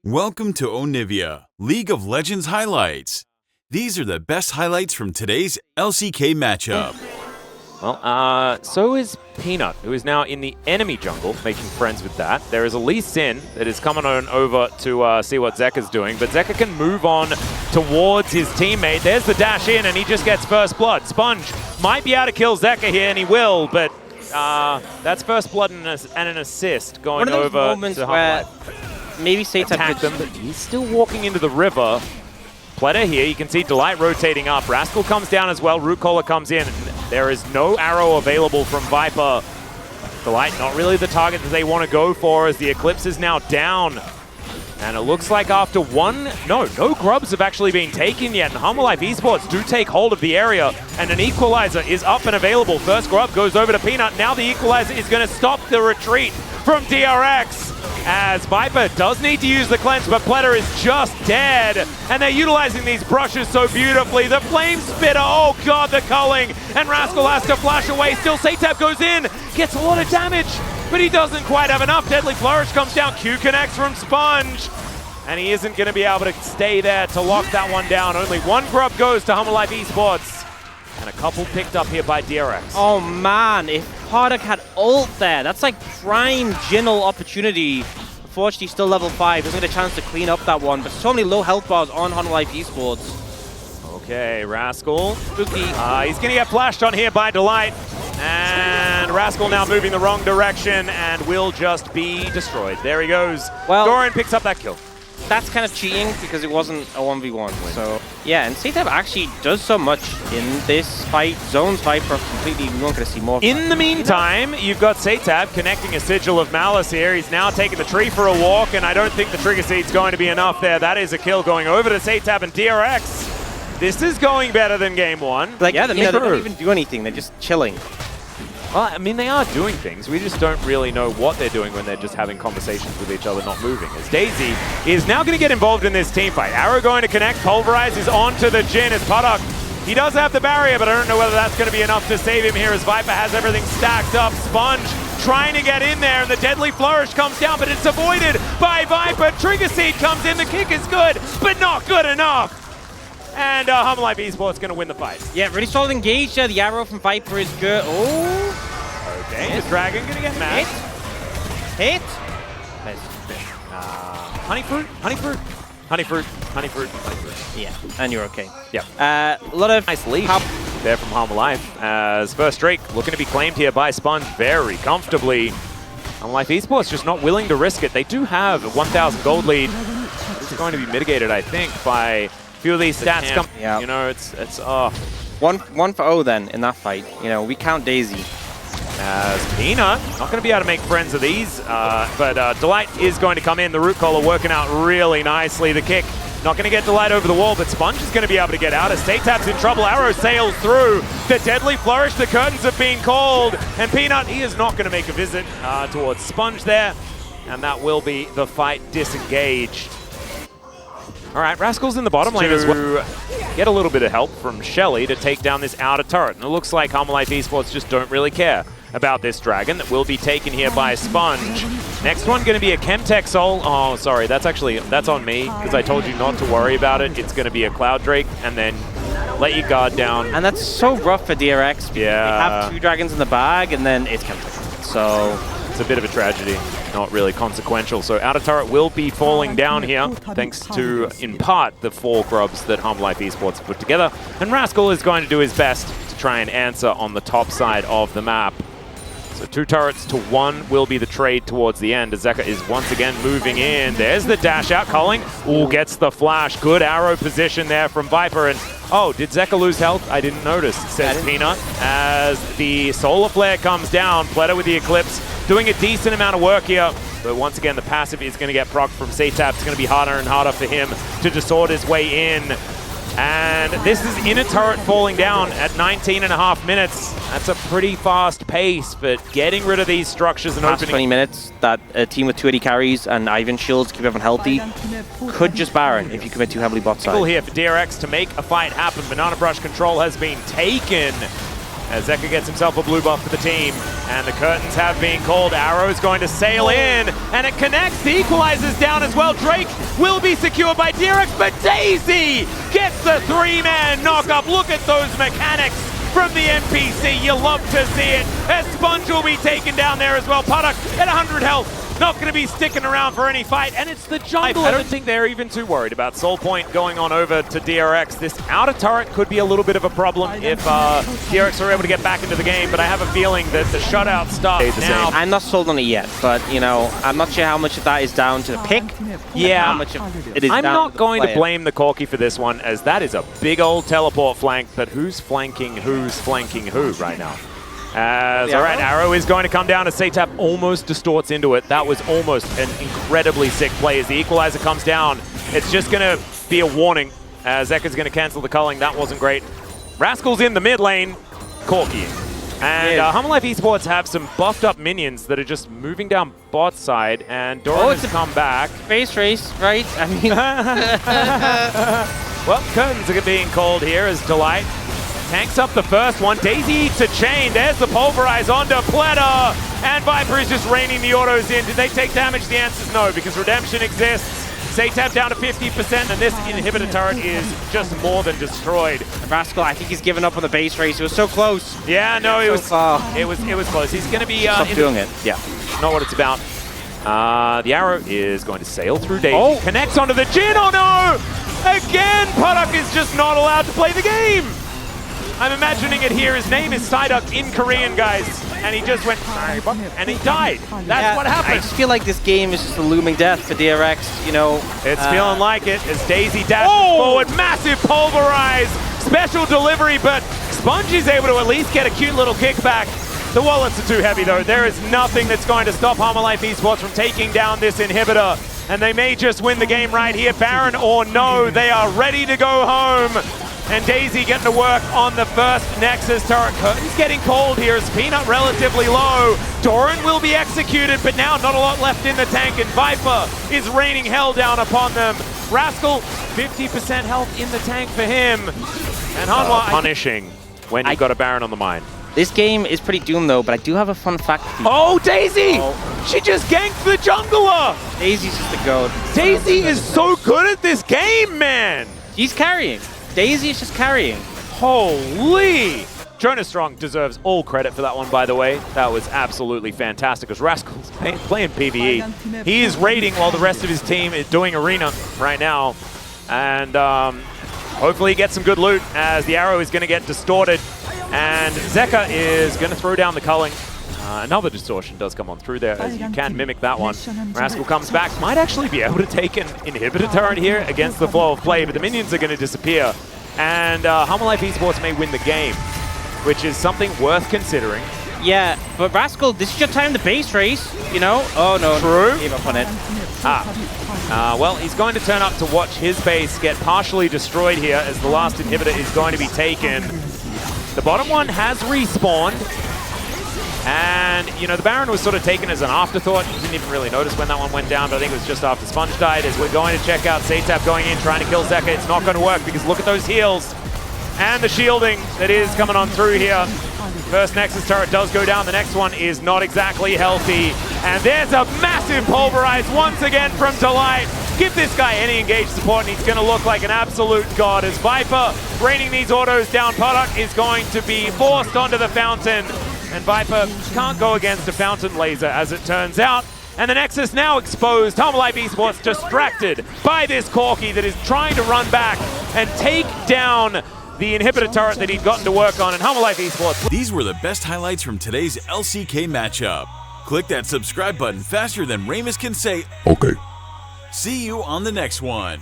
Welcome to Onivia, League of Legends highlights. These are the best highlights from today's LCK matchup. Well, so is Peanut, who is now in the enemy jungle, making friends with that. There is a Lee Sin that is coming on over to see what Zekka's doing, but Zekka can move on towards his teammate. There's the dash in, and he just gets first blood. Sponge might be able to kill Zekka here, and he will, but that's first blood and an assist going over to moments where maybe Satan attack them, but he's still walking into the river. Pleta here, you can see Delight rotating up. Rascal comes down as well, Root Collar comes in. There is no arrow available from Viper. Delight not really the target that they want to go for, as the Eclipse is now down. And it looks like after no grubs have actually been taken yet, and Hanwha Esports do take hold of the area, and an equalizer is up and available. First grub goes over to Peanut. Now the equalizer is going to stop the retreat from DRX, as Viper does need to use the cleanse, but Pleta is just dead, and they're utilizing these brushes so beautifully. The Flame Spitter, oh god, the culling, and Rascal has to flash away. Still, Satab goes in, gets a lot of damage, but he doesn't quite have enough. Deadly Flourish comes down, Q connects from Sponge, and he isn't going to be able to stay there to lock that one down. Only one grub goes to Hanwha Esports, and a couple picked up here by DRX. Oh man, if Hardak had ult there, that's like prime Jinnle opportunity. Unfortunately, still level 5, doesn't get a chance to clean up that one, but so many low health bars on Hanwha Esports. Okay, Rascal. He's going to get flashed on here by Delight. And Rascal now moving the wrong direction and will just be destroyed. There he goes. Well, Doran picks up that kill. That's kind of cheating because it wasn't a 1v1. So, yeah, and Satab actually does so much in this fight. Zones Viper completely, we're not going to see more. In the meantime, you've got Satab connecting a Sigil of Malice here. He's now taking the tree for a walk, and I don't think the Trigger Seed's going to be enough there. That is a kill going over to Satab and DRX. This is going better than game one. Like, yeah, they don't even do anything. They're just chilling. Well, I mean, they are doing things. We just don't really know what they're doing when they're just having conversations with each other, not moving. As Daisy is now going to get involved in this team fight. Arrow going to connect. Pulverize is onto the Jhin as Puddock. He does have the barrier, but I don't know whether that's going to be enough to save him here, as Viper has everything stacked up. Sponge trying to get in there, and the Deadly Flourish comes down, but it's avoided by Viper. Trigger Seed comes in. The kick is good, but not good enough. And Hanwha Esports going to win the fight. Yeah, really solid engage there. The arrow from Viper is good. Oh. Okay, the Dragon going to get mad. Hit. Honeyfruit. Yeah, and you're okay. Yeah. A lot of nice lead there from Hanwha, as first streak looking to be claimed here by Sponge very comfortably. Hanwha Esports just not willing to risk it. They do have a 1,000 gold lead. It's going to be mitigated, I think, by few of these stats come. Yeah. You know, it's one for O then in that fight. You know, we count Daisy. As Peanut not going to be able to make friends of these, but Delight is going to come in. The Root Collar working out really nicely. The kick not going to get Delight over the wall, but Sponge is going to be able to get out as Satab's in trouble. Arrow sails through. The Deadly Flourish. The curtains have been called, and Peanut, he is not going to make a visit towards Sponge there, and that will be the fight disengaged. All right, Rascal's in the bottom lane as well. Get a little bit of help from Shelly to take down this outer turret. And it looks like Hanwha Esports just don't really care about this Dragon that will be taken here by Sponge. Next one going to be a Chemtech Soul. Oh, sorry, that's on me, because I told you not to worry about it. It's going to be a Cloud Drake, and then let your guard down. And that's so rough for DRX. Yeah. They have 2 dragons in the bag, and then it's Chemtech. So it's a bit of a tragedy, not really consequential. So outer turret will be falling down here, thanks to, in part, the 4 grubs that Hanwha Esports put together. And Rascal is going to do his best to try and answer on the top side of the map. So 2 turrets to 1 will be the trade towards the end, as Zekka is once again moving in. There's the dash out, culling. Ooh, gets the flash. Good arrow position there from Viper. And oh, did Zekka lose health? I didn't notice, says Peanut. As the Solar Flare comes down, Pleta with the Eclipse doing a decent amount of work here. But once again, the passive is going to get procced from Satab. It's going to be harder and harder for him to distort his way in. And this is inner turret falling down at 19.5 minutes. That's a pretty fast pace, but getting rid of these structures and opening 20 minutes, that a team with 280 carries and Ivan shields keep everyone healthy could just Baron if you commit too heavily bot side. Here for DRX to make a fight happen. Banana Brush control has been taken. as Zeka gets himself a blue buff for the team. And the curtains have been called. Arrow's going to sail in, and it connects. The equalizer's down as well. Drake will be secured by DRX, but Daisy gets the 3-man knock-up. Look at those mechanics from the NPC. You love to see it. As Sponge will be taken down there as well. Puddock at 100 health. Not going to be sticking around for any fight, and it's the jungle. I don't think they're even too worried about Soul Point going on over to DRX. This outer turret could be a little bit of a problem if DRX are able to get back into the game, but I have a feeling that the shutout starts now. I'm not sold on it yet, but, you know, I'm not sure how much of that is down to the pick. Yeah, how much of it is I'm down not to going the to player. blame the Corki for this one, as that is a big old teleport flank, but who's flanking who right now? All right, Arrow is going to come down as Satap almost distorts into it. That was almost an incredibly sick play as the equalizer comes down. It's just going to be a warning as Zeka's going to cancel the culling. That wasn't great. Rascal's in the mid lane, Corki. And Hanwha Esports have some buffed up minions that are just moving down bot side, and Doran has come back. Space race, right? I mean, well, curtains are being called here as Delight tanks up the first one. Daisy eats a chain. There's the pulverize onto Pleta. And Viper is just raining the autos in. Did they take damage? The answer is no, because Redemption exists. Satap down to 50%, and this inhibitor turret is just more than destroyed. Rascal, I think he's given up on the base race. It was so close. Yeah, no, it was close. He's going to be Stop doing it. Yeah, not what it's about. The arrow is going to sail through Daisy. Connects onto the Jin. Oh no! Again, Puddock is just not allowed to play the game. I'm imagining it here. His name is Psyduck in Korean, guys. And he just went, and he died. That's what happened. I just feel like this game is just a looming death for DRX, you know. It's feeling like it as Daisy dashes forward. Massive pulverize. Special delivery, but Sponge is able to at least get a cute little kickback. The wallets are too heavy, though. There is nothing that's going to stop Hanwha Esports from taking down this inhibitor. And they may just win the game right here. Baron or no, they are ready to go home. And Daisy getting to work on the first Nexus turret. Curtain's getting cold here as Peanut relatively low. Doran will be executed, but now not a lot left in the tank, and Viper is raining hell down upon them. Rascal, 50% health in the tank for him. And Hanwha punishing when you've got a Baron on the mind. This game is pretty doomed, though, but I do have a fun fact. Oh, Daisy! She just ganked the jungler! Daisy's just the goat. Daisy is so good at this game, man! He's carrying. Daisy is just carrying. Holy! Jonas Strong deserves all credit for that one, by the way. That was absolutely fantastic as Rascal's playing PvE. He is raiding while the rest of his team is doing arena right now. And hopefully he gets some good loot as the arrow is going to get distorted. And Zeka is going to throw down the culling. Another distortion does come on through there, as you can mimic that one. Rascal comes back, might actually be able to take an inhibitor turret here against the flow of play, but the minions are going to disappear. And Hanwha Esports may win the game, which is something worth considering. Yeah, but Rascal, this is your time to base race, you know? Oh no, True. Gave up on it. Well, he's going to turn up to watch his base get partially destroyed here as the last inhibitor is going to be taken. The bottom one has respawned. And, you know, the Baron was sort of taken as an afterthought. You didn't even really notice when that one went down, but I think it was just after Sponge died. As we're going to check out Satap going in, trying to kill Zeka. It's not going to work because look at those heals. And the shielding that is coming on through here. First Nexus turret does go down. The next one is not exactly healthy. And there's a massive pulverize once again from Delight. Give this guy any engaged support and he's going to look like an absolute god. As Viper raining these autos down, Puddock is going to be forced onto the fountain. And Viper can't go against a fountain laser, as it turns out. And the Nexus now exposed. Hanwha Esports distracted by this Corki that is trying to run back and take down the inhibitor turret that he'd gotten to work on. And Hanwha Esports. These were the best highlights from today's LCK matchup. Click that subscribe button faster than Ramus can say, Okay. See you on the next one.